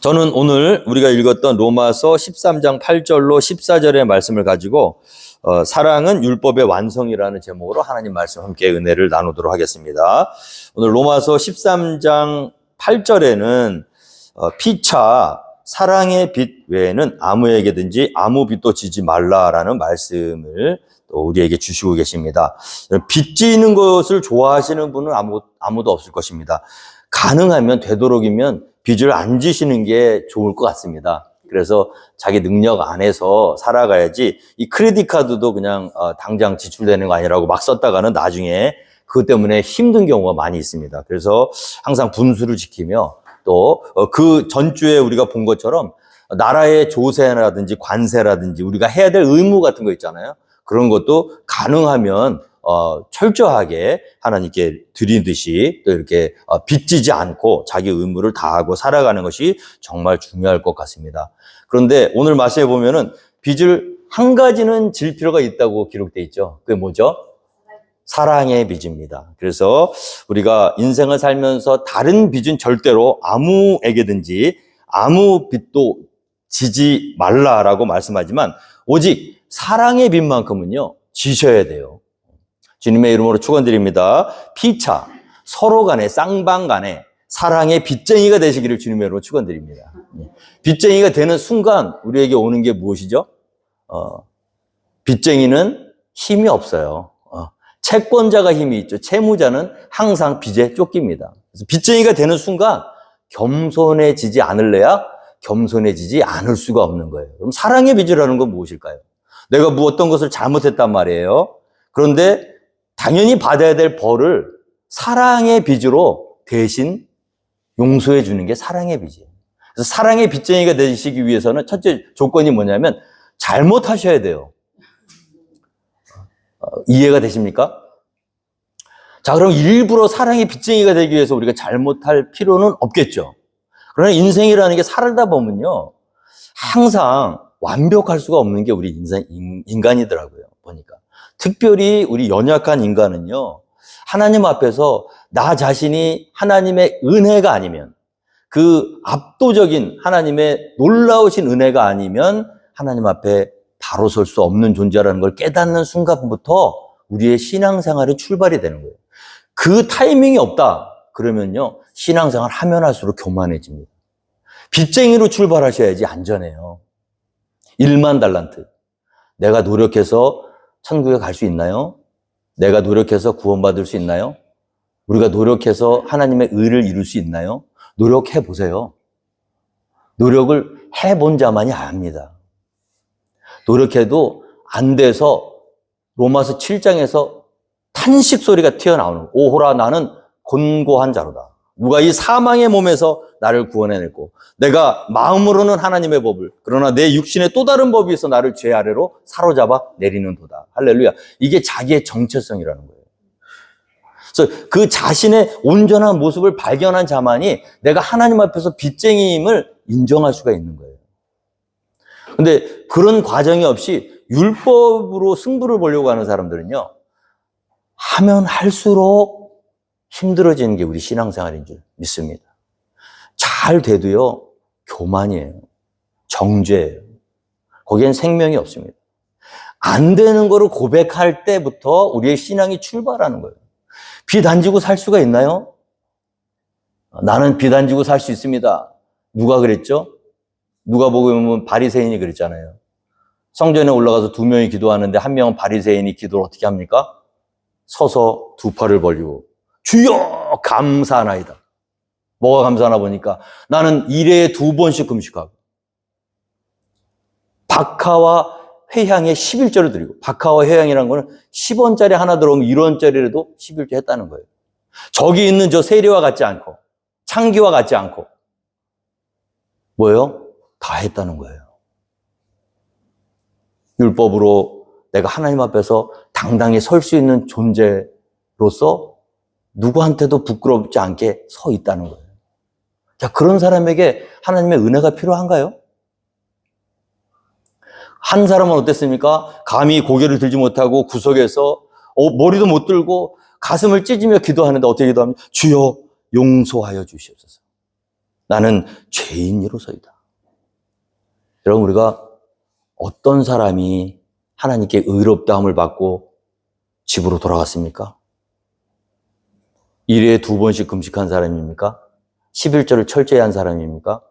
저는 오늘 우리가 읽었던 로마서 13장 8절로 14절의 말씀을 가지고 사랑은 율법의 완성이라는 제목으로 하나님 말씀 함께 은혜를 나누도록 하겠습니다. 오늘 로마서 13장 8절에는 피차 사랑의 빛 외에는 아무에게든지 아무 빛도 지지 말라라는 말씀을 또 우리에게 주시고 계십니다. 빛 지는 것을 좋아하시는 분은 아무도 없을 것입니다. 가능하면 되도록이면 빚을 안 지시는 게 좋을 것 같습니다. 그래서 자기 능력 안에서 살아가야지 이 크레딧 카드도 그냥 당장 지출되는 거 아니라고 막 썼다가는 나중에 그것 때문에 힘든 경우가 많이 있습니다. 그래서 항상 분수를 지키며 또 그 전주에 우리가 본 것처럼 나라의 조세라든지 관세라든지 우리가 해야 될 의무 같은 거 있잖아요. 그런 것도 가능하면 철저하게 하나님께 드리듯이 또 이렇게 빚지지 않고 자기 의무를 다하고 살아가는 것이 정말 중요할 것 같습니다. 그런데 오늘 말씀해 보면은 빚을 한 가지는 질 필요가 있다고 기록되어 있죠. 그게 뭐죠? 사랑의 빚입니다. 그래서 우리가 인생을 살면서 다른 빚은 절대로 아무에게든지 아무 빚도 지지 말라라고 말씀하지만 오직 사랑의 빚만큼은요 지셔야 돼요. 주님의 이름으로 축원드립니다. 피차 서로 간에 쌍방 간에 사랑의 빚쟁이가 되시기를 주님의 이름으로 축원드립니다. 빚쟁이가 되는 순간 우리에게 오는 게 무엇이죠? 빚쟁이는 힘이 없어요. 채권자가 힘이 있죠. 채무자는 항상 빚에 쫓깁니다. 그래서 빚쟁이가 되는 순간 겸손해지지 않을래야 겸손해지지 않을 수가 없는 거예요. 그럼 사랑의 빚이라는 건 무엇일까요? 내가 어떤 것을 잘못했단 말이에요. 그런데 당연히 받아야 될 벌을 사랑의 빚으로 대신 용서해 주는 게 사랑의 빚이에요. 그래서 사랑의 빚쟁이가 되시기 위해서는 첫째 조건이 뭐냐면 잘못하셔야 돼요. 이해가 되십니까? 자, 그럼 일부러 사랑의 빚쟁이가 되기 위해서 우리가 잘못할 필요는 없겠죠. 그러나 인생이라는 게 살다 보면요. 항상 완벽할 수가 없는 게 우리 인간이더라고요. 보니까. 특별히 우리 연약한 인간은요. 하나님 앞에서 나 자신이 하나님의 은혜가 아니면 그 압도적인 하나님의 놀라우신 은혜가 아니면 하나님 앞에 바로 설 수 없는 존재라는 걸 깨닫는 순간부터 우리의 신앙생활이 출발이 되는 거예요. 그 타이밍이 없다 그러면요 신앙생활 하면 할수록 교만해집니다. 빚쟁이로 출발하셔야지 안전해요. 1만 달란트. 내가 노력해서 천국에 갈 수 있나요? 내가 노력해서 구원받을 수 있나요? 우리가 노력해서 하나님의 의를 이룰 수 있나요? 노력해 보세요. 노력을 해본 자만이 압니다. 노력해도 안 돼서 로마서 7장에서 탄식 소리가 튀어나오는 오호라 나는 곤고한 자로다. 누가 이 사망의 몸에서 나를 구원해냈고 내가 마음으로는 하나님의 법을 그러나 내 육신의 또 다른 법이 있어 나를 죄 아래로 사로잡아 내리는 도다. 할렐루야. 이게 자기의 정체성이라는 거예요. 그래서 그 자신의 온전한 모습을 발견한 자만이 내가 하나님 앞에서 빚쟁이임을 인정할 수가 있는 거예요. 근데 그런 과정이 없이 율법으로 승부를 보려고 하는 사람들은요. 하면 할수록 힘들어지는 게 우리 신앙생활인 줄 믿습니다. 잘 돼도요. 교만이에요. 정죄예요. 거기엔 생명이 없습니다. 안 되는 거를 고백할 때부터 우리의 신앙이 출발하는 거예요. 빚 안 지고 살 수가 있나요? 나는 빚 안 지고 살 수 있습니다. 누가 그랬죠? 누가 보면 바리새인이 그랬잖아요. 성전에 올라가서 2명이 기도하는데 한 명은 바리새인이 기도를 어떻게 합니까? 서서 두 팔을 벌리고 주여 감사하나이다. 뭐가 감사하나 보니까 나는 일회에 2번씩 금식하고 박하와 회향에 11조를 드리고 박하와 회향이라는 거는 10원짜리 하나 들어오면 1원짜리라도 11조 했다는 거예요. 저기 있는 저 세리와 같지 않고 창기와 같지 않고 뭐예요? 다 했다는 거예요. 율법으로 내가 하나님 앞에서 당당히 설 수 있는 존재로서 누구한테도 부끄럽지 않게 서 있다는 거예요. 자, 그런 사람에게 하나님의 은혜가 필요한가요? 한 사람은 어땠습니까? 감히 고개를 들지 못하고 구석에서 머리도 못 들고 가슴을 찢으며 기도하는데 어떻게 기도합니까? 주여 용서하여 주시옵소서. 나는 죄인이로서이다. 여러분, 우리가 어떤 사람이 하나님께 의롭다함을 받고 집으로 돌아갔습니까? 1회에 2번씩 금식한 사람입니까? 11절을 철저히 한 사람입니까?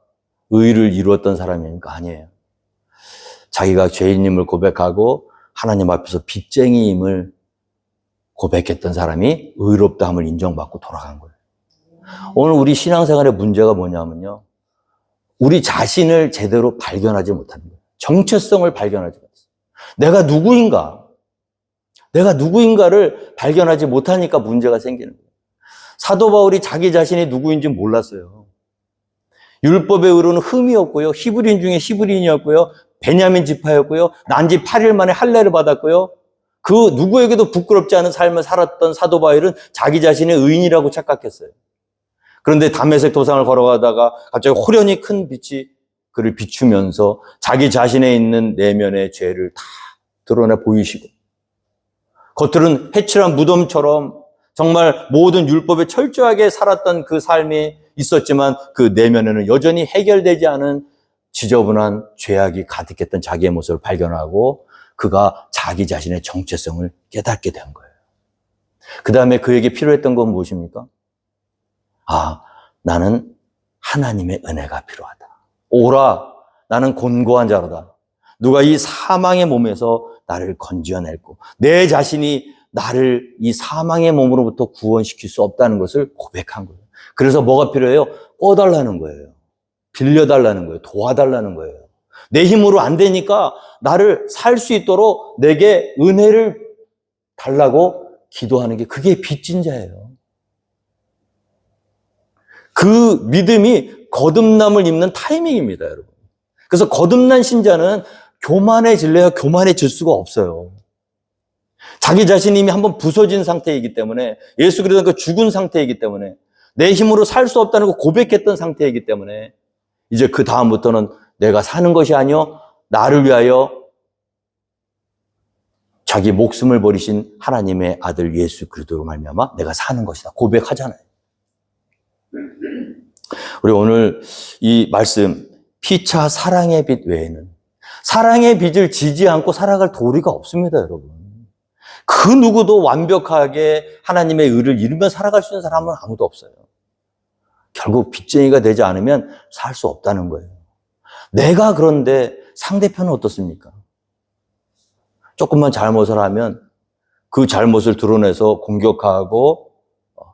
의를 이루었던 사람입니까? 아니에요. 자기가 죄인임을 고백하고 하나님 앞에서 빚쟁이임을 고백했던 사람이 의롭다함을 인정받고 돌아간 거예요. 오늘 우리 신앙생활의 문제가 뭐냐면요, 우리 자신을 제대로 발견하지 못하는 거예요. 정체성을 발견하지 못했어요. 내가 누구인가를 발견하지 못하니까 문제가 생기는 거예요. 사도 바울이 자기 자신이 누구인지 몰랐어요. 율법의 의로는 흠이었고요, 히브리인 중에 히브리인이었고요, 베냐민 지파였고요, 난지 8일 만에 할례를 받았고요, 그 누구에게도 부끄럽지 않은 삶을 살았던 사도 바울은 자기 자신의 의인이라고 착각했어요. 그런데 다메섹 도상을 걸어가다가 갑자기 호련히 큰 빛이 그를 비추면서 자기 자신에 있는 내면의 죄를 다 드러내 보이시고, 겉으로는 해칠한 무덤처럼 정말 모든 율법에 철저하게 살았던 그 삶이 있었지만 그 내면에는 여전히 해결되지 않은 지저분한 죄악이 가득했던 자기의 모습을 발견하고 그가 자기 자신의 정체성을 깨닫게 된 거예요. 그 다음에 그에게 필요했던 건 무엇입니까? 나는 하나님의 은혜가 필요하다. 오라, 나는 곤고한 자로다. 누가 이 사망의 몸에서 나를 건져낼고 내 자신이 나를 이 사망의 몸으로부터 구원시킬 수 없다는 것을 고백한 거예요. 그래서 뭐가 필요해요? 꿔달라는 거예요. 빌려달라는 거예요. 도와달라는 거예요. 내 힘으로 안 되니까 나를 살 수 있도록 내게 은혜를 달라고 기도하는 게, 그게 빚진 자예요. 그 믿음이 거듭남을 입는 타이밍입니다, 여러분. 그래서 거듭난 신자는 교만해질래야 교만해질 수가 없어요. 자기 자신이 이미 한번 부서진 상태이기 때문에, 예수 그리스도가 죽은 상태이기 때문에, 내 힘으로 살 수 없다는 걸 고백했던 상태이기 때문에 이제 그 다음부터는 내가 사는 것이 아니요 나를 위하여 자기 목숨을 버리신 하나님의 아들 예수 그리스도로 말미암아 내가 사는 것이다 고백하잖아요. 우리 오늘 이 말씀, 피차 사랑의 빛 외에는 사랑의 빛을 지지 않고 살아갈 도리가 없습니다, 여러분. 그 누구도 완벽하게 하나님의 의를 이루며 살아갈 수 있는 사람은 아무도 없어요. 결국 빚쟁이가 되지 않으면 살 수 없다는 거예요. 내가 그런데 상대편은 어떻습니까? 조금만 잘못을 하면 그 잘못을 드러내서 공격하고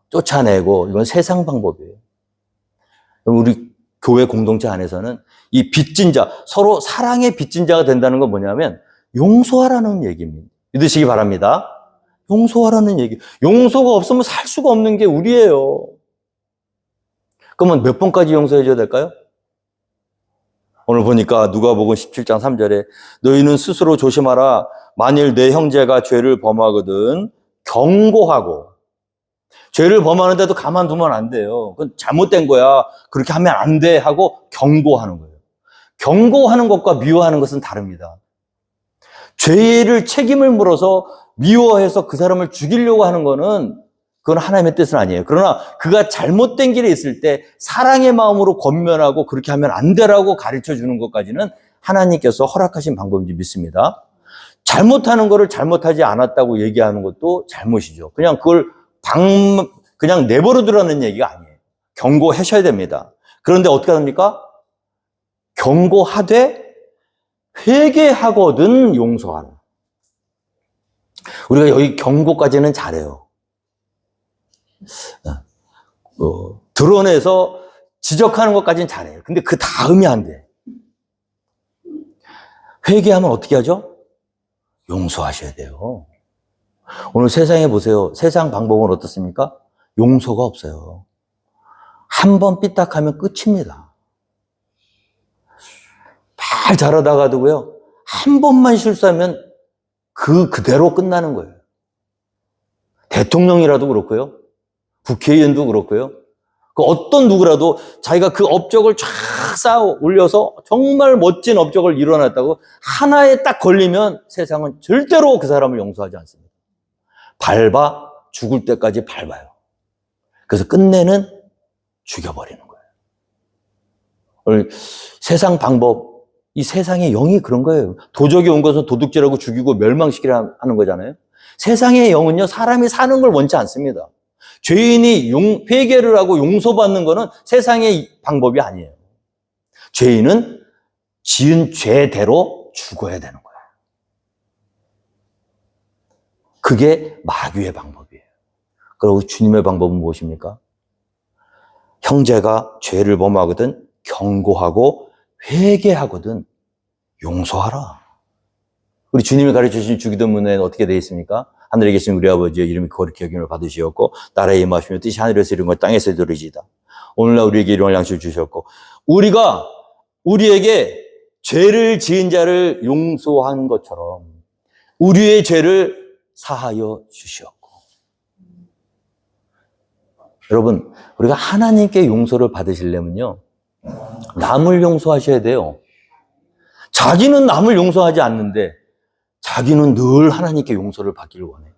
쫓아내고, 이건 세상 방법이에요. 우리 교회 공동체 안에서는 이 빚진 자, 서로 사랑의 빚진 자가 된다는 건 뭐냐면 용서하라는 얘기입니다. 믿으시기 바랍니다. 용서하라는 얘기. 용서가 없으면 살 수가 없는 게 우리예요. 그러면 몇 번까지 용서해 줘야 될까요? 오늘 보니까 누가복음 17장 3절에 너희는 스스로 조심하라. 만일 내 형제가 죄를 범하거든 경고하고, 죄를 범하는데도 가만두면 안 돼요. 그건 잘못된 거야. 그렇게 하면 안 돼 하고 경고하는 거예요. 경고하는 것과 미워하는 것은 다릅니다. 죄를 책임을 물어서 미워해서 그 사람을 죽이려고 하는 거는 그건 하나님의 뜻은 아니에요. 그러나 그가 잘못된 길에 있을 때 사랑의 마음으로 권면하고 그렇게 하면 안 되라고 가르쳐 주는 것까지는 하나님께서 허락하신 방법인지 믿습니다. 잘못하는 거를 잘못하지 않았다고 얘기하는 것도 잘못이죠. 그냥 그걸 그냥 내버려 두라는 얘기가 아니에요. 경고하셔야 됩니다. 그런데 어떻게 합니까? 경고하되 회개하거든 용서하라. 우리가 여기 경고까지는 잘해요. 드러내서 지적하는 것까지는 잘해요. 근데 그 다음이 안 돼. 회개하면 어떻게 하죠? 용서하셔야 돼요. 오늘 세상에 보세요. 세상 방법은 어떻습니까? 용서가 없어요. 한 번 삐딱하면 끝입니다. 말 잘하다가도요, 한 번만 실수하면 그대로 끝나는 거예요. 대통령이라도 그렇고요, 국회의원도 그렇고요, 그 어떤 누구라도 자기가 그 업적을 쫙 쌓아 올려서 정말 멋진 업적을 이뤄냈다고 하나에 딱 걸리면 세상은 절대로 그 사람을 용서하지 않습니다. 밟아 죽을 때까지 밟아요. 그래서 끝내는 죽여버리는 거예요. 오늘 세상 방법, 이 세상의 영이 그런 거예요. 도적이 온 것은 도둑질하고 죽이고 멸망시키려 하는 거잖아요. 세상의 영은요, 사람이 사는 걸 원치 않습니다. 죄인이 회개를 하고 용서받는 거는 세상의 방법이 아니에요. 죄인은 지은 죄대로 죽어야 되는 거예요. 그게 마귀의 방법이에요. 그리고 주님의 방법은 무엇입니까? 형제가 죄를 범하거든 경고하고 회개하거든 용서하라. 우리 주님이 가르쳐주신 주기도문에는 어떻게 되어 있습니까? 하늘에 계신 우리 아버지의 이름이 거룩히 여김을 받으시었고 나라에 임하시며 뜻이 하늘에서 이룬 것 땅에서 이루어지이다. 오늘날 우리에게 일용할 양식을 주셨고 우리가 우리에게 죄를 지은 자를 용서한 것처럼 우리의 죄를 사하여 주시었고. 여러분, 우리가 하나님께 용서를 받으시려면요, 남을 용서하셔야 돼요. 자기는 남을 용서하지 않는데 자기는 늘 하나님께 용서를 받기를 원해요.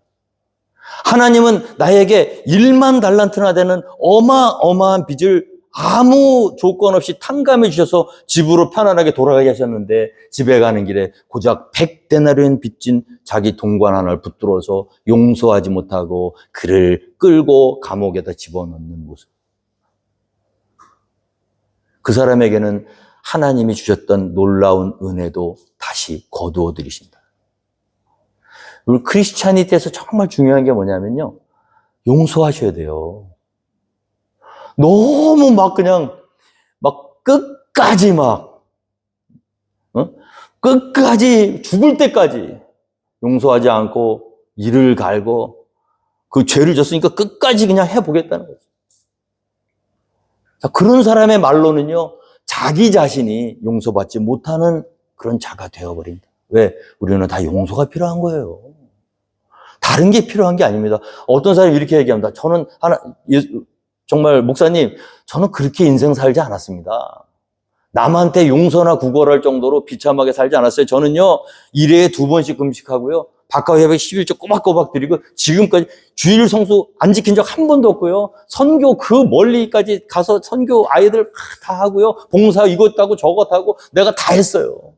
하나님은 나에게 1만 달란트나 되는 어마어마한 빚을 아무 조건 없이 탕감해 주셔서 집으로 편안하게 돌아가게 하셨는데 집에 가는 길에 고작 100데나리온 빚진 자기 동관 하나를 붙들어서 용서하지 못하고 그를 끌고 감옥에다 집어넣는 모습. 그 사람에게는 하나님이 주셨던 놀라운 은혜도 다시 거두어 들이신다. 우리 크리스찬이티에서 정말 중요한 게 뭐냐면요, 용서하셔야 돼요. 너무 그냥 끝까지 끝까지 죽을 때까지 용서하지 않고 이를 갈고 그 죄를 졌으니까 끝까지 그냥 해보겠다는 거죠. 그런 사람의 말로는요, 자기 자신이 용서받지 못하는 그런 자가 되어버린다. 왜? 우리는 다 용서가 필요한 거예요. 다른 게 필요한 게 아닙니다. 어떤 사람이 이렇게 얘기합니다. 저는 정말 목사님, 저는 그렇게 인생 살지 않았습니다. 남한테 용서나 구걸할 정도로 비참하게 살지 않았어요. 저는요, 1회에 2번씩 금식하고요, 바깥 예배 11조 꼬박꼬박 드리고, 지금까지 주일 성수 안 지킨 적 한 번도 없고요, 선교 그 멀리까지 가서 선교 아이들 다 하고요, 봉사 이것 하고 저것 하고 내가 다 했어요.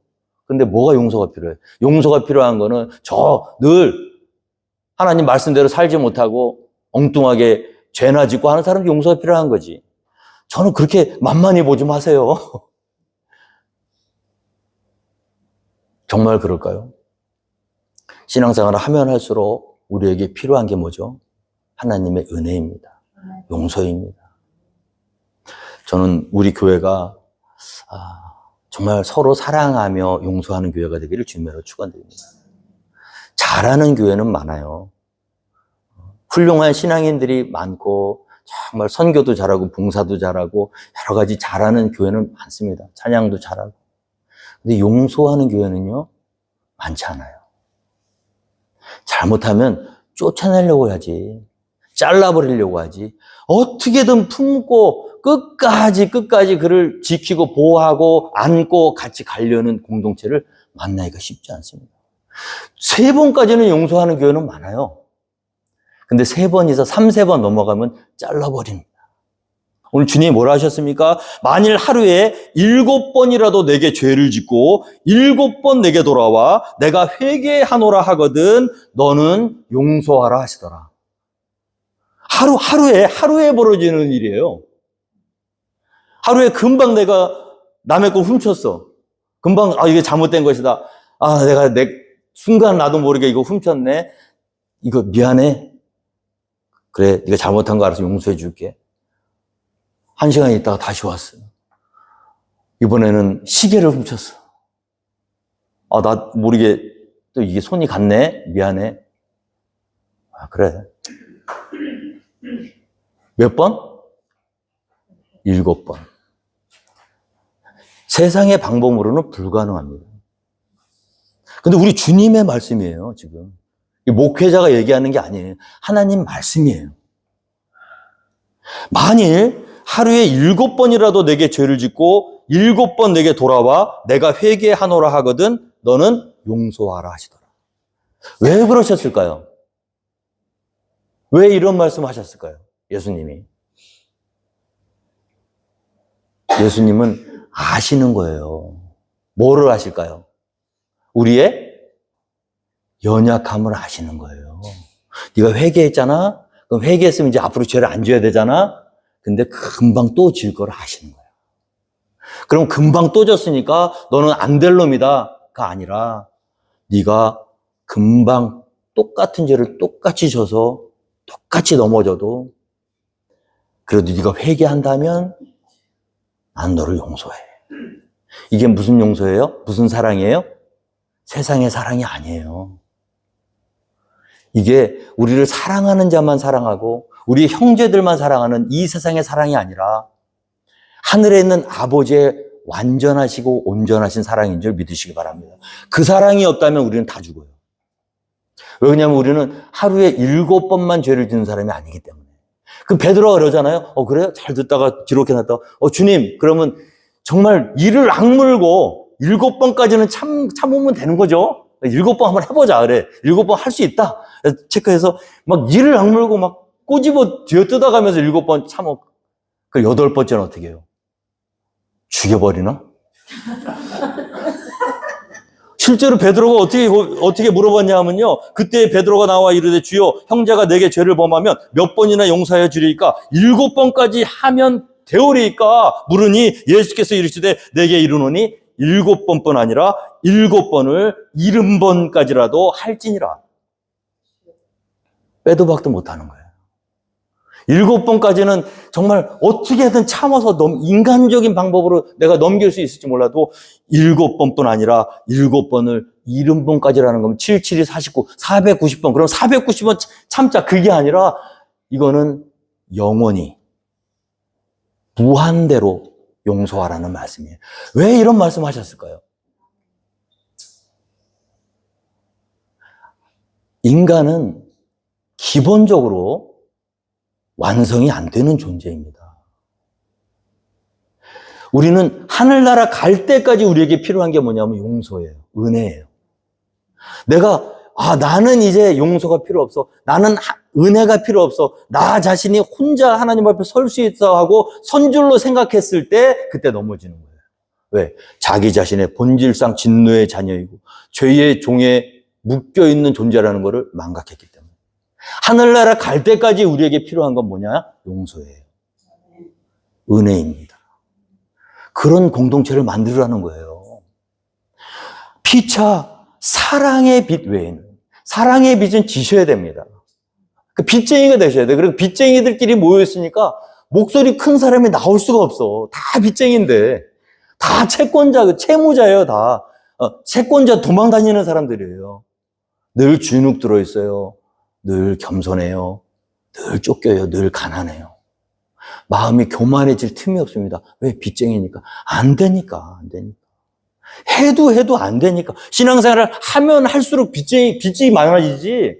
근데 뭐가 용서가 필요해요? 용서가 필요한 거는 저 늘 하나님 말씀대로 살지 못하고 엉뚱하게 죄나 짓고 하는 사람이 용서가 필요한 거지. 저는 그렇게 만만히 보지 마세요. 정말 그럴까요? 신앙생활을 하면 할수록 우리에게 필요한 게 뭐죠? 하나님의 은혜입니다. 용서입니다. 저는 우리 교회가 정말 서로 사랑하며 용서하는 교회가 되기를 주님으로 축원드립니다. 잘하는 교회는 많아요. 훌륭한 신앙인들이 많고 정말 선교도 잘하고 봉사도 잘하고 여러 가지 잘하는 교회는 많습니다. 찬양도 잘하고. 근데 용서하는 교회는요, 많지 않아요. 잘못하면 쫓아내려고 하지, 잘라버리려고 하지, 어떻게든 품고 끝까지 그를 지키고 보호하고 안고 같이 가려는 공동체를 만나기가 쉽지 않습니다. 3번까지는 용서하는 교회는 많아요. 근데 3번에서 3번 넘어가면 잘라버립니다. 오늘 주님이 뭐라 하셨습니까? 만일 하루에 7번이라도 내게 죄를 짓고 7번 내게 돌아와 내가 회개하노라 하거든 너는 용서하라 하시더라. 하루에 벌어지는 일이에요. 하루에 금방 내가 남의 걸 훔쳤어. 금방 이게 잘못된 것이다. 내가 순간 나도 모르게 이거 훔쳤네. 이거 미안해. 그래, 네가 잘못한 거 알아서 용서해 줄게. 1시간 있다가 다시 왔어. 이번에는 시계를 훔쳤어. 나 모르게 또 이게 손이 갔네. 미안해. 그래. 몇 번? 7번. 세상의 방법으로는 불가능합니다. 근데 우리 주님의 말씀이에요, 지금. 목회자가 얘기하는 게 아니에요. 하나님 말씀이에요. 만일 하루에 7번이라도 내게 죄를 짓고 7번 내게 돌아와 내가 회개하노라 하거든 너는 용서하라 하시더라. 왜 그러셨을까요? 왜 이런 말씀 하셨을까요? 예수님은 아시는 거예요. 뭐를 아실까요? 우리의 연약함을 아시는 거예요. 네가 회개했잖아? 그럼 회개했으면 이제 앞으로 죄를 안 져야 되잖아? 근데 금방 또 질 걸 아시는 거예요. 그럼 금방 또 졌으니까 너는 안 될 놈이다가 아니라 네가 금방 똑같은 죄를 똑같이 져서 똑같이 넘어져도 그래도 네가 회개한다면 난 너를 용서해. 이게 무슨 용서예요? 무슨 사랑이에요? 세상의 사랑이 아니에요. 이게 우리를 사랑하는 자만 사랑하고 우리 형제들만 사랑하는 이 세상의 사랑이 아니라 하늘에 있는 아버지의 완전하시고 온전하신 사랑인 줄 믿으시기 바랍니다. 그 사랑이 없다면 우리는 다 죽어요. 왜냐하면 우리는 하루에 7번만 죄를 짓는 사람이 아니기 때문에. 그 베드로가 그러잖아요. 그래요? 잘 듣다가 기록해놨다가 주님 그러면 정말 이를 악물고 7번까지는 참으면 되는 거죠. 7번 한번 해보자 그래. 7번 할 수 있다. 체크해서 막 이를 악물고 막 꼬집어 뒤어뜯어가면서 7번 참어. 그 8번째는 어떻게 해요? 죽여버리나? 실제로 베드로가 어떻게 물어봤냐 하면요. 그때 베드로가 나와 이르되 주여 형제가 내게 죄를 범하면 몇 번이나 용서하여 주리이까 7번까지 하면 되오리이까 물으니 예수께서 이르시되 내게 이르노니 7번뿐 아니라 7번을 70번까지라도 할지니라. 빼도 박도 못하는 거예요. 7번까지는 정말 어떻게든 참아서 인간적인 방법으로 내가 넘길 수 있을지 몰라도 7번뿐 아니라 7번을 70번까지라는 거면 7, 7이 49, 490번. 그럼 490번 참자. 그게 아니라 이거는 영원히 무한대로 용서하라는 말씀이에요. 왜 이런 말씀 하셨을까요? 인간은 기본적으로 완성이 안 되는 존재입니다. 우리는 하늘나라 갈 때까지 우리에게 필요한 게 뭐냐면 용서예요. 은혜예요. 나는 이제 용서가 필요 없어. 나는 은혜가 필요 없어. 나 자신이 혼자 하나님 앞에 설 수 있어 하고 선줄로 생각했을 때 그때 넘어지는 거예요. 왜? 자기 자신의 본질상 진노의 자녀이고 죄의 종에 묶여있는 존재라는 것을 망각했기 때문에. 하늘나라 갈 때까지 우리에게 필요한 건 뭐냐? 용서예요. 은혜입니다. 그런 공동체를 만들라는 거예요. 피차 사랑의 빛 외에는 사랑의 빛은 지셔야 됩니다. 그 빚쟁이가 되셔야 돼요. 그리고 빚쟁이들끼리 모여있으니까 목소리 큰 사람이 나올 수가 없어. 다 빚쟁이인데 다 채권자, 채무자예요. 다 채권자 도망다니는 사람들이에요. 늘 주눅 들어있어요. 늘 겸손해요. 늘 쫓겨요. 늘 가난해요. 마음이 교만해질 틈이 없습니다. 왜? 빚쟁이니까. 안 되니까. 해도 안 되니까. 신앙생활을 하면 할수록 빚이 많아지지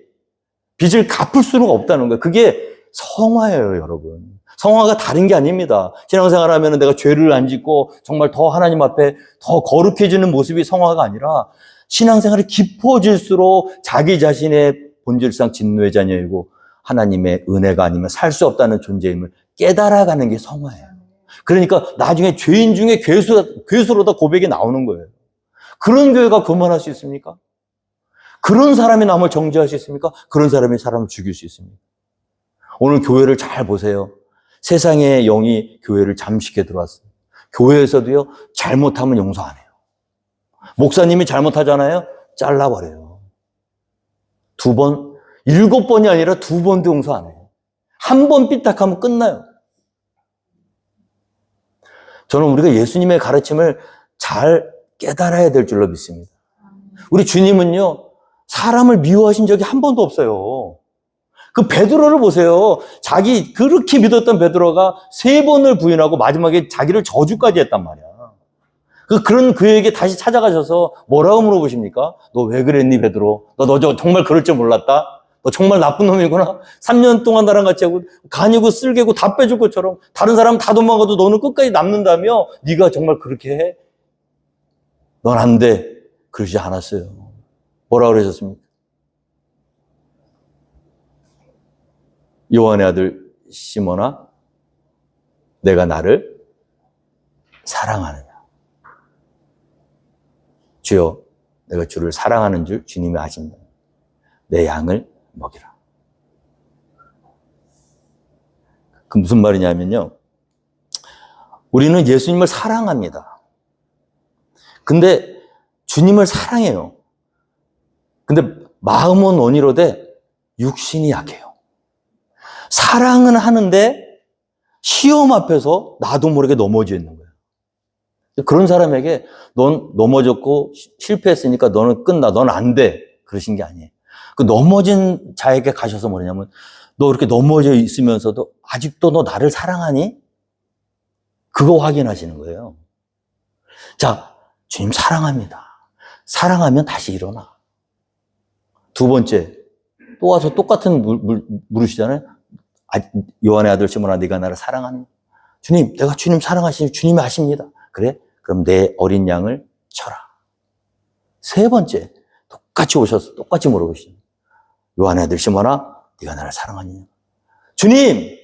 빚을 갚을 수는 없다는 거예요. 그게 성화예요, 여러분. 성화가 다른 게 아닙니다. 신앙생활 하면 내가 죄를 안 짓고 정말 더 하나님 앞에 더 거룩해지는 모습이 성화가 아니라 신앙생활이 깊어질수록 자기 자신의 본질상 진노의 자녀이고 하나님의 은혜가 아니면 살 수 없다는 존재임을 깨달아가는 게 성화예요. 그러니까 나중에 죄인 중에 괴수로다 고백이 나오는 거예요. 그런 교회가 그만할 수 있습니까? 그런 사람이 남을 정죄할 수 있습니까? 그런 사람이 사람을 죽일 수 있습니까? 오늘 교회를 잘 보세요. 세상의 영이 교회를 잠식해 들어왔어요. 교회에서도요, 잘못하면 용서 안 해요. 목사님이 잘못하잖아요? 잘라버려요. 2번, 7번이 아니라 2번도 용서 안 해요. 1번 삐딱하면 끝나요. 저는 우리가 예수님의 가르침을 잘 깨달아야 될 줄로 믿습니다. 우리 주님은요, 사람을 미워하신 적이 한 번도 없어요. 그 베드로를 보세요. 자기 그렇게 믿었던 베드로가 3번을 부인하고 마지막에 자기를 저주까지 했단 말이야. 그런 그에게 다시 찾아가셔서 뭐라고 물어보십니까? 너 왜 그랬니, 베드로? 너 정말 그럴 줄 몰랐다? 너 정말 나쁜 놈이구나? 3년 동안 나랑 같이 하고 간이고 쓸개고 다 빼줄 것처럼 다른 사람 다 도망가도 너는 끝까지 남는다며? 네가 정말 그렇게 해? 넌 안 돼. 그러지 않았어요. 뭐라고 그러셨습니까? 요한의 아들 시몬아, 내가 나를 사랑하느냐? 주여, 내가 주를 사랑하는 줄 주님이 아십니다. 내 양을 먹이라. 그 무슨 말이냐면요. 우리는 예수님을 사랑합니다. 근데 주님을 사랑해요. 근데 마음은 원이로되 육신이 약해요. 사랑은 하는데 시험 앞에서 나도 모르게 넘어져 있는 거예요. 그런 사람에게 넌 넘어졌고 실패했으니까 너는 끝나. 넌 안 돼. 그러신 게 아니에요. 그 넘어진 자에게 가셔서 뭐냐면 너 이렇게 넘어져 있으면서도 아직도 너 나를 사랑하니? 그거 확인하시는 거예요. 자, 주님 사랑합니다. 사랑하면 다시 일어나. 두 번째, 또 와서 똑같은 물으시잖아요. 요한의 아들 시몬아, 네가 나를 사랑하니? 주님, 내가 주님 사랑하시니 주님이 아십니다. 그래? 그럼 내 어린 양을 쳐라. 세 번째, 똑같이 오셔서 똑같이 물어보시죠. 요한의 아들 시몬아, 네가 나를 사랑하니? 주님,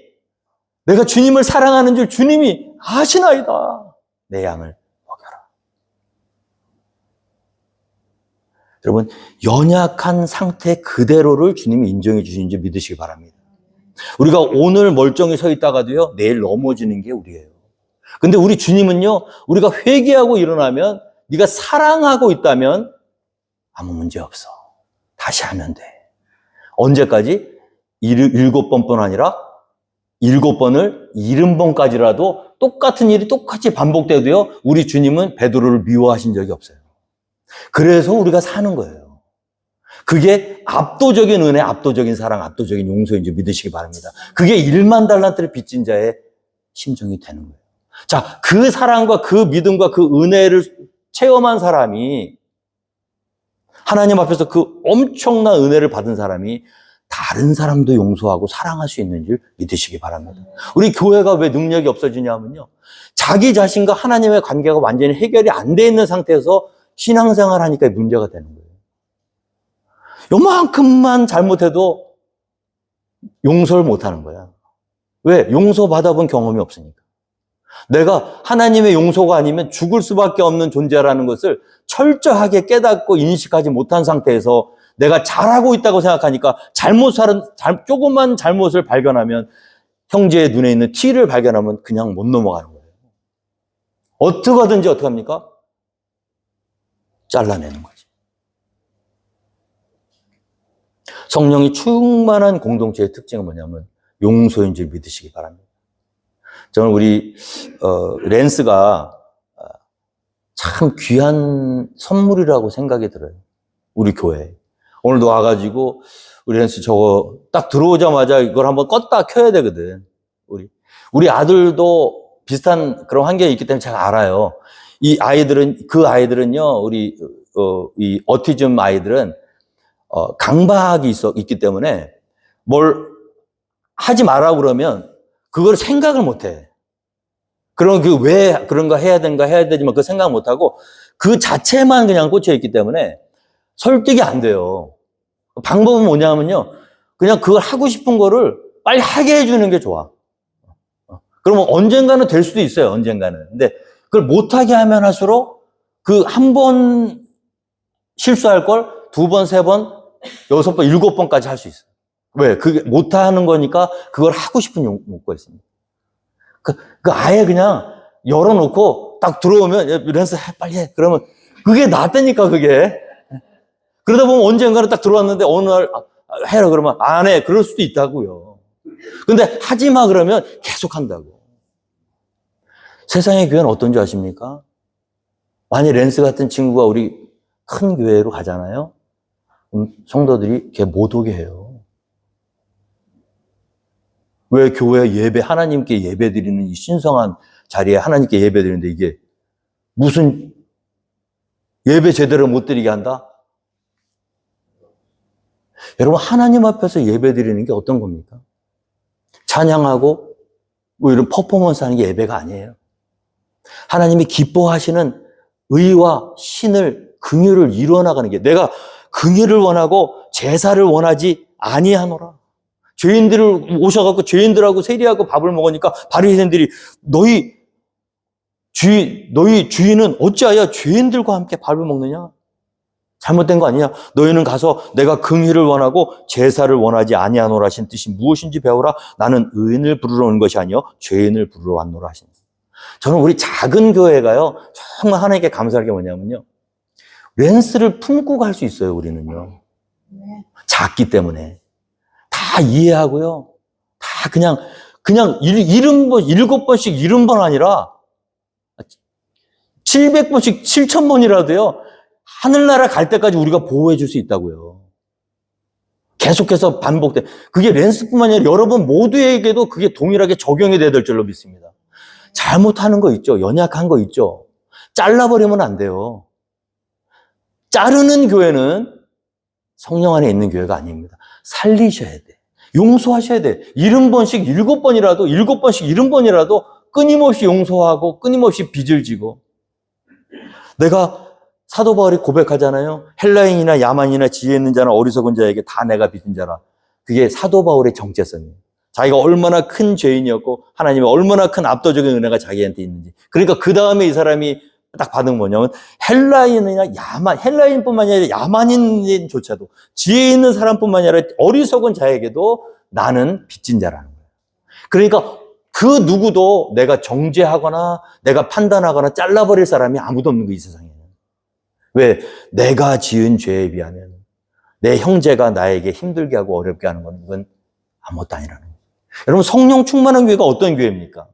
내가 주님을 사랑하는 줄 주님이 아시나이다. 내 양을 먹여라. 여러분, 연약한 상태 그대로를 주님이 인정해 주시는 줄 믿으시기 바랍니다. 우리가 오늘 멀쩡히 서 있다가도요, 내일 넘어지는 게 우리예요. 근데 우리 주님은요, 우리가 회개하고 일어나면, 네가 사랑하고 있다면 아무 문제 없어. 다시 하면 돼. 언제까지? 7번뿐 아니라 7번을 70번까지라도 똑같은 일이 똑같이 반복돼도요, 우리 주님은 베드로를 미워하신 적이 없어요. 그래서 우리가 사는 거예요. 그게 압도적인 은혜, 압도적인 사랑, 압도적인 용서인 줄 믿으시기 바랍니다. 그게 1만 달란트를 빚진 자의 심정이 되는 거예요. 자, 그 사랑과 그 믿음과 그 은혜를 체험한 사람이, 하나님 앞에서 그 엄청난 은혜를 받은 사람이 다른 사람도 용서하고 사랑할 수 있는 줄 믿으시기 바랍니다. 우리 교회가 왜 능력이 없어지냐면요, 자기 자신과 하나님의 관계가 완전히 해결이 안 돼 있는 상태에서 신앙생활 하니까 문제가 되는 거예요. 요만큼만 잘못해도 용서를 못 하는 거야. 왜? 용서받아본 경험이 없으니까. 내가 하나님의 용서가 아니면 죽을 수밖에 없는 존재라는 것을 철저하게 깨닫고 인식하지 못한 상태에서 내가 잘하고 있다고 생각하니까 조그만 잘못을 발견하면, 형제의 눈에 있는 티를 발견하면 그냥 못 넘어가는 거예요. 어떻게든지 어떻게 합니까? 잘라내는 거지. 성령이 충만한 공동체의 특징은 뭐냐면 용서인 줄 믿으시기 바랍니다. 저는 우리 랜스가 참 귀한 선물이라고 생각이 들어요. 우리 교회에. 오늘도 와가지고 우리 랜스 저거 딱 들어오자마자 이걸 한번 껐다 켜야 되거든. 우리 아들도 비슷한 그런 환경이 있기 때문에 제가 알아요. 그 아이들은요, 이 어티즘 아이들은 강박이 있기 때문에 뭘 하지 마라고 그러면 그걸 생각을 못 해. 그럼 왜 그런 거 해야 되지만 그 생각 못 하고 그 자체만 그냥 꽂혀 있기 때문에 설득이 안 돼요. 방법은 뭐냐면요, 그냥 그걸 하고 싶은 거를 빨리 하게 해주는 게 좋아. 그러면 언젠가는 될 수도 있어요, 언젠가는. 근데 그걸 못하게 하면 할수록 그 한 번 실수할 걸 2번, 3번, 6번, 7번까지 할 수 있어요. 왜? 그게 못하는 거니까 그걸 하고 싶은 욕구가 있습니다. 그 아예 그냥 열어놓고 딱 들어오면 랜스 빨리 해. 그러면 그게 낫다니까, 그게. 그러다 보면 언젠가는 딱 들어왔는데 어느 날 해라 그러면 안 해. 그럴 수도 있다고요. 근데 하지 마 그러면 계속 한다고. 세상의 교회는 어떤지 아십니까? 만약 랜스 같은 친구가 우리 큰 교회로 가잖아요. 성도들이 걔 못 오게 해요. 왜? 교회 예배, 하나님께 예배 드리는 이 신성한 자리에 하나님께 예배 드리는데 이게 무슨 예배 제대로 못 드리게 한다? 여러분, 하나님 앞에서 예배 드리는 게 어떤 겁니까? 찬양하고 뭐 이런 퍼포먼스 하는 게 예배가 아니에요. 하나님이 기뻐하시는 의와 신을, 긍휼을 이루어나가는 게, 내가 긍휼을 원하고 제사를 원하지 아니하노라. 죄인들을 오셔갖고 죄인들하고 세리하고 밥을 먹으니까 바리새인들이 너희 주인은 어찌하여 죄인들과 함께 밥을 먹느냐? 잘못된 거 아니냐? 너희는 가서 내가 긍휼을 원하고 제사를 원하지 아니하노라 하신 뜻이 무엇인지 배우라. 나는 의인을 부르러 온 것이 아니요 죄인을 부르러 왔노라 하신. 저는 우리 작은 교회가요, 정말 하나님께 감사할 게 뭐냐면요, 렌스를 품고 갈 수 있어요. 우리는요, 작기 때문에 다 이해하고요, 다 그냥 7번씩 70번 아니라 700번씩 7000번이라도요 하늘나라 갈 때까지 우리가 보호해 줄 수 있다고요. 계속해서 반복돼. 그게 렌스뿐만 아니라 여러분 모두에게도 그게 동일하게 적용이 돼야 될 줄로 믿습니다. 잘못하는 거 있죠. 연약한 거 있죠. 잘라버리면 안 돼요. 자르는 교회는 성령 안에 있는 교회가 아닙니다. 살리셔야 돼. 용서하셔야 돼. 70번씩 7번이라도 7번씩 70번이라도 끊임없이 용서하고 끊임없이 빚을 지고. 내가 사도 바울이 고백하잖아요. 헬라인이나 야만이나 지혜 있는 자나 어리석은 자에게 다 내가 빚은 자라. 그게 사도 바울의 정체성이에요. 자기가 얼마나 큰 죄인이었고 하나님의 얼마나 큰 압도적인 은혜가 자기한테 있는지. 그러니까 그 다음에 이 사람이 딱 받은 뭐냐면 헬라인이나 헬라인뿐만 아니라 야만인조차도 지혜 있는 사람뿐만 아니라 어리석은 자에게도 나는 빚진 자라는 거예요. 그러니까 그 누구도 내가 정죄하거나 내가 판단하거나 잘라버릴 사람이 아무도 없는 거 이 세상에. 왜? 내가 지은 죄에 비하면 내 형제가 나에게 힘들게 하고 어렵게 하는 건 이건 아무것도 아니라는 거예요. 여러분, 성령 충만한 교회가 어떤 교회입니까?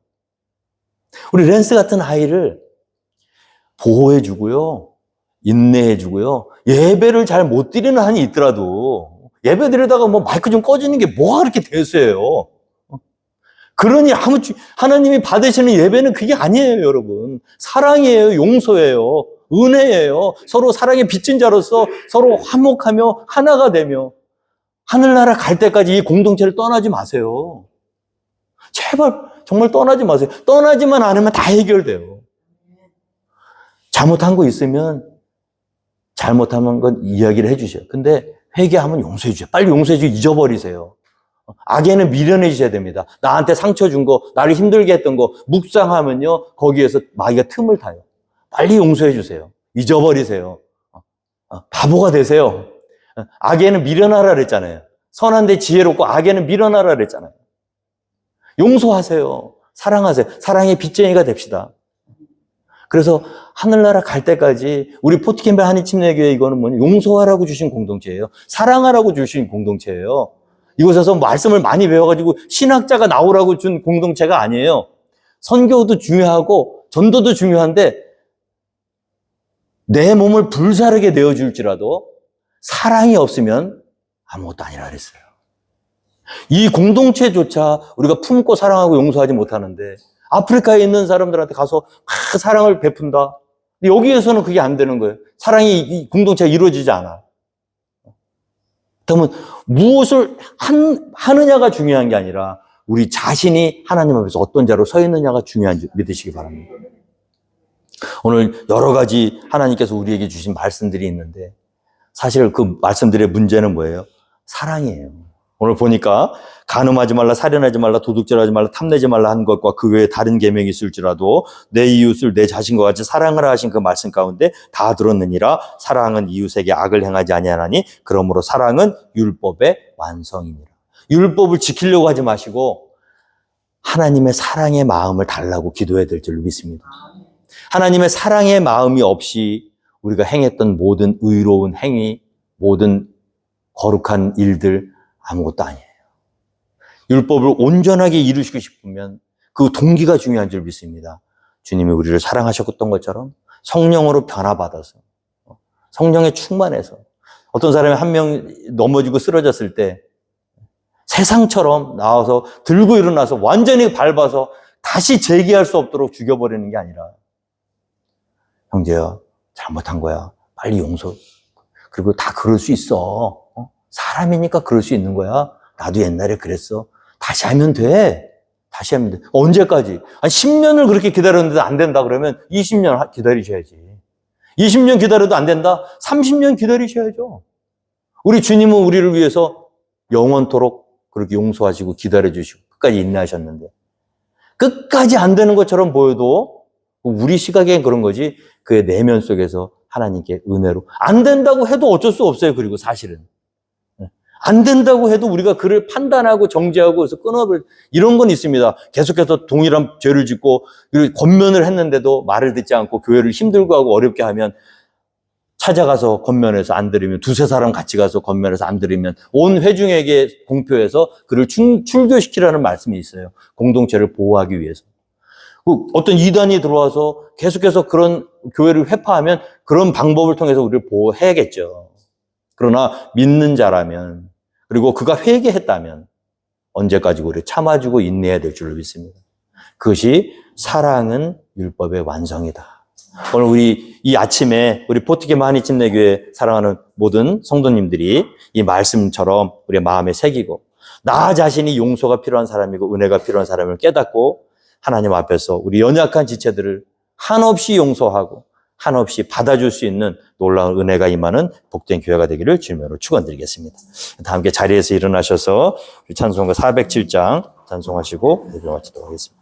우리 렌스 같은 아이를 보호해주고요, 인내해주고요, 예배를 잘 못 드리는 한이 있더라도 예배 드리다가 뭐 마이크 좀 꺼지는 게 뭐가 그렇게 대수예요. 그러니 하나님이 받으시는 예배는 그게 아니에요, 여러분. 사랑이에요, 용서예요, 은혜예요. 서로 사랑의 빚진 자로서 서로 화목하며 하나가 되며 하늘나라 갈 때까지 이 공동체를 떠나지 마세요. 제발 정말 떠나지 마세요. 떠나지만 않으면 다 해결돼요. 잘못한 거 있으면 잘못한 건 이야기를 해주셔요. 근데 회개하면 용서해 주세요. 빨리 용서해 주고 잊어버리세요. 악에는 미련해 주셔야 됩니다. 나한테 상처 준 거, 나를 힘들게 했던 거 묵상하면요, 거기에서 마귀가 틈을 타요. 빨리 용서해 주세요. 잊어버리세요. 바보가 되세요. 악에는 미련하라 그랬잖아요. 선한데 지혜롭고 악에는 미련하라 그랬잖아요. 용서하세요. 사랑하세요. 사랑의 빚쟁이가 됩시다. 그래서 하늘나라 갈 때까지 우리 포티캠벨 한인침례교회 이거는 뭐냐, 용서하라고 주신 공동체예요. 사랑하라고 주신 공동체예요. 이곳에서 말씀을 많이 배워가지고 신학자가 나오라고 준 공동체가 아니에요. 선교도 중요하고 전도도 중요한데 내 몸을 불사르게 내어줄지라도 사랑이 없으면 아무것도 아니라 그랬어요. 이 공동체조차 우리가 품고 사랑하고 용서하지 못하는데 아프리카에 있는 사람들한테 가서 막 사랑을 베푼다. 여기에서는 그게 안 되는 거예요. 사랑이 이 공동체가 이루어지지 않아. 그러면 무엇을 하느냐가 중요한 게 아니라 우리 자신이 하나님 앞에서 어떤 자로 서 있느냐가 중요한지 믿으시기 바랍니다. 오늘 여러 가지 하나님께서 우리에게 주신 말씀들이 있는데 사실 그 말씀들의 문제는 뭐예요? 사랑이에요. 오늘 보니까 간음하지 말라, 살인하지 말라, 도둑질하지 말라, 탐내지 말라 한 것과 그 외에 다른 계명이 있을지라도 내 이웃을 내 자신과 같이 사랑하라 하신 그 말씀 가운데 다 들었느니라. 사랑은 이웃에게 악을 행하지 아니하나니 그러므로 사랑은 율법의 완성이니라. 율법을 지키려고 하지 마시고 하나님의 사랑의 마음을 달라고 기도해야 될 줄 믿습니다. 하나님의 사랑의 마음이 없이 우리가 행했던 모든 의로운 행위, 모든 거룩한 일들 아무것도 아니에요. 율법을 온전하게 이루시고 싶으면 그 동기가 중요한 줄 믿습니다. 주님이 우리를 사랑하셨던 것처럼 성령으로 변화받아서 성령에 충만해서 어떤 사람이 한 명 넘어지고 쓰러졌을 때 세상처럼 나와서 들고 일어나서 완전히 밟아서 다시 재기할 수 없도록 죽여버리는 게 아니라 형제야, 잘못한 거야. 빨리 용서. 그리고 다 그럴 수 있어. 사람이니까 그럴 수 있는 거야. 나도 옛날에 그랬어. 다시 하면 돼. 다시 하면 돼. 언제까지? 10년을 그렇게 기다렸는데 안 된다 그러면 20년 기다리셔야지. 20년 기다려도 안 된다? 30년 기다리셔야죠. 우리 주님은 우리를 위해서 영원토록 그렇게 용서하시고 기다려주시고 끝까지 인내하셨는데 끝까지 안 되는 것처럼 보여도 우리 시각엔 그런 거지 그의 내면 속에서 하나님께 은혜로. 안 된다고 해도 어쩔 수 없어요. 그리고 사실은. 안 된다고 해도 우리가 그를 판단하고 정죄하고 그래서 끊어버릴 이런 건 있습니다. 계속해서 동일한 죄를 짓고 권면을 했는데도 말을 듣지 않고 교회를 힘들고 하고 어렵게 하면 찾아가서 권면해서 안 들으면 두세 사람 같이 가서 권면해서 안 들으면 온 회중에게 공표해서 그를 출교시키라는 말씀이 있어요. 공동체를 보호하기 위해서. 어떤 이단이 들어와서 계속해서 그런 교회를 회파하면 그런 방법을 통해서 우리를 보호해야겠죠. 그러나 믿는 자라면 그리고 그가 회개했다면 언제까지 우리 참아주고 인내해야 될 줄을 믿습니다. 그것이 사랑은 율법의 완성이다. 오늘 우리 이 아침에 우리 포티게 마니침내교회 사랑하는 모든 성도님들이 이 말씀처럼 우리의 마음에 새기고 나 자신이 용서가 필요한 사람이고 은혜가 필요한 사람을 깨닫고 하나님 앞에서 우리 연약한 지체들을 한없이 용서하고 한없이 받아줄 수 있는 놀라운 은혜가 임하는 복된 교회가 되기를 주님으로 축원드리겠습니다. 다 함께 자리에서 일어나셔서 찬송가 407장 찬송하시고 예배 마치도록 하겠습니다.